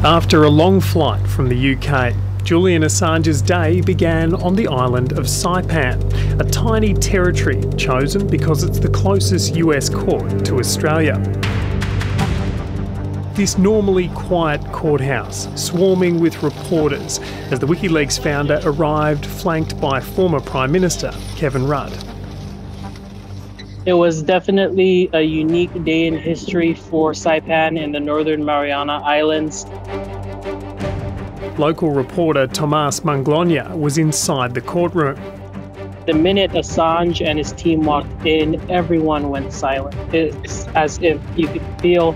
After a long flight from the UK, Julian Assange's day began on the island of Saipan, a tiny territory chosen because it's the closest US court to Australia. This normally quiet courthouse, swarming with reporters as the WikiLeaks founder arrived flanked by former Prime Minister Kevin Rudd. It was definitely a unique day in history for Saipan in the Northern Mariana Islands. Local reporter Tomas Manglona was inside the courtroom. The minute Assange and his team walked in, everyone went silent. It's as if you could feel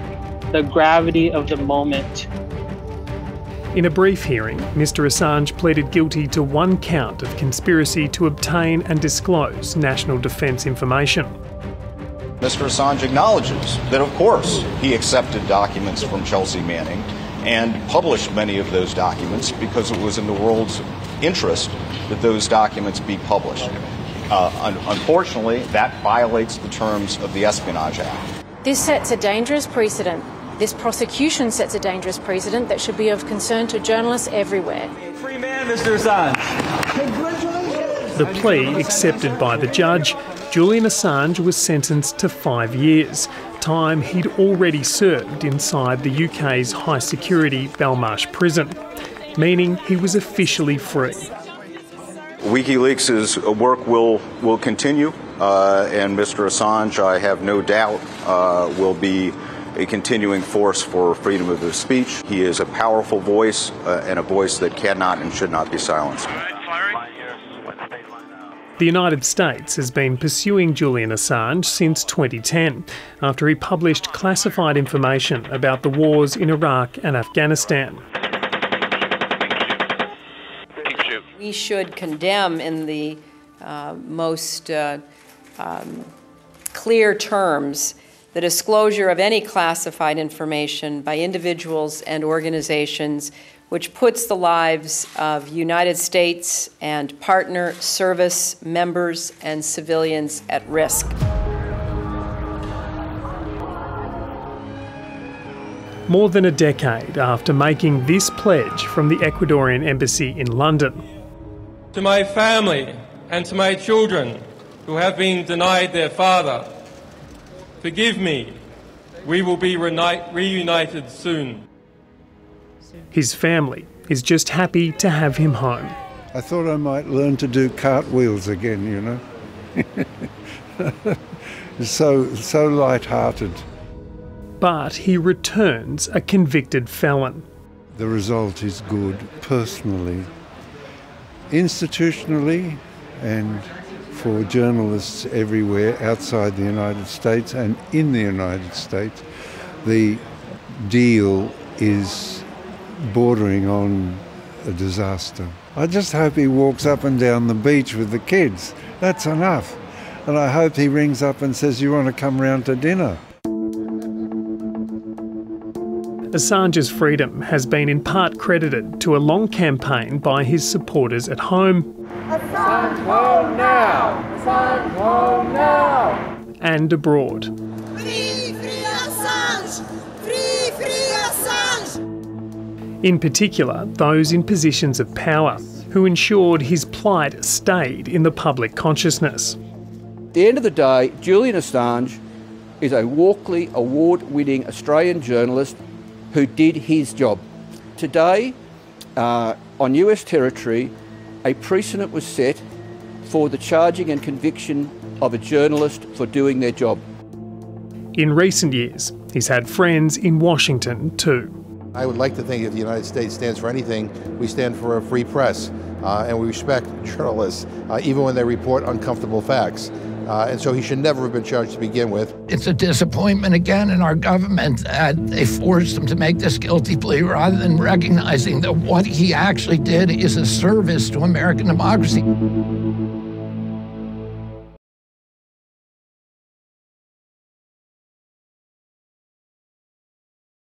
the gravity of the moment. In a brief hearing, Mr. Assange pleaded guilty to one count of conspiracy to obtain and disclose national defence information. Mr. Assange acknowledges that, of course, he accepted documents from Chelsea Manning and published many of those documents because it was in the world's interest that those documents be published. Unfortunately, that violates the terms of the Espionage Act. This sets a dangerous precedent. This prosecution sets a dangerous precedent that should be of concern to journalists everywhere. Free man, Mr. Assange. The plea accepted by the judge, Julian Assange was sentenced to 5 years, time he'd already served inside the UK's high-security Belmarsh prison, meaning he was officially free. WikiLeaks' work will continue, and Mr. Assange, I have no doubt, will be a continuing force for freedom of speech. He is a powerful voice, and a voice that cannot and should not be silenced. The United States has been pursuing Julian Assange since 2010, after he published classified information about the wars in Iraq and Afghanistan. We should condemn in the most clear terms the disclosure of any classified information by individuals and organizations which puts the lives of United States and partner service members and civilians at risk. More than a decade after making this pledge from the Ecuadorian embassy in London. To my family and to my children who have been denied their father, forgive me. We will be reunited soon. His family is just happy to have him home. I thought I might learn to do cartwheels again, you know. so light-hearted. But he returns a convicted felon. The result is good, personally. Institutionally, and for journalists everywhere outside the United States and in the United States, the deal is bordering on a disaster. I just hope he walks up and down the beach with the kids. That's enough. And I hope he rings up and says, "You want to come round to dinner?" Assange's freedom has been in part credited to a long campaign by his supporters at home. Assange home now! Assange home now! And abroad. Free, free Assange! Free, free Assange! In particular, those in positions of power who ensured his plight stayed in the public consciousness. At the end of the day, Julian Assange is a Walkley Award-winning Australian journalist who did his job. Today, on US territory, a precedent was set for the charging and conviction of a journalist for doing their job. In recent years, he's had friends in Washington too. I would like to think if the United States stands for anything, we stand for a free press, and we respect journalists, even when they report uncomfortable facts. And so he should never have been charged to begin with. It's a disappointment again in our government that they forced him to make this guilty plea rather than recognizing that what he actually did is a service to American democracy.